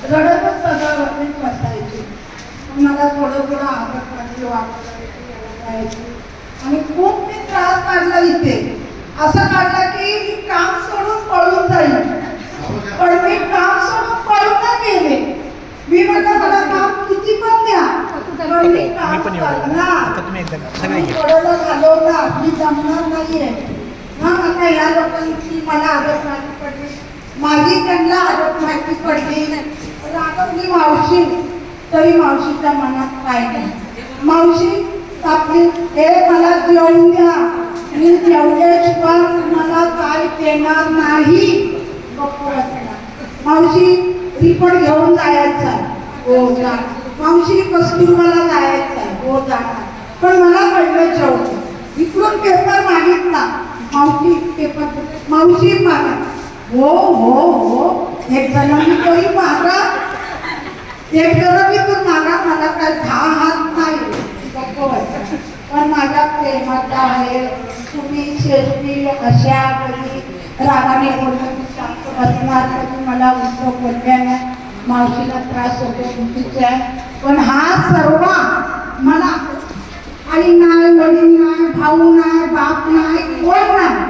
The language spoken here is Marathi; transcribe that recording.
रडतच सगळं बसायची. मला थोडं थोडं आदत वाटायची आणि खूप मी त्रास काढला इथे. असं काढला की मी काम सोडून पळून जाईल, पण मी काम सोडून पळून नाही गेले. मी म्हटलं मला काम किती पण द्या, पण मी काम करणार. पडायला घालवणार, मी जमणार नाहीये. हा आता या लोकांची मला आदत माहिती पडली, माझी त्यांना आदत माहिती पडली. रागवली मावशी, तरी मावशीच्या मनात काय नाही. मावशी आपली हे मला जेवून द्या, मी जेवल्याशिवाय मला काय देणार नाही. मावशी रिपोर्ट घेऊन जायचा, हो जा. मावशी कस्तुरबाला जायचं, हो जाणार. पण मला कळलं जेवण. इकडून पेपर मागितला, मावशी पेपर, मावशी मागा, हो हो हो. एक जणांनी तरी मागा, एक जणांनी तर मागा, मला काय 10 हात नाही. पण माझ्या प्रेमाचा आहे. तुम्ही शेवटी अशा कधी रागाने बोलणं बसणार, कधी मला उत्तर बोलल्या नाही. मावशीला त्रास होतो तुमच्या, पण हा सर्व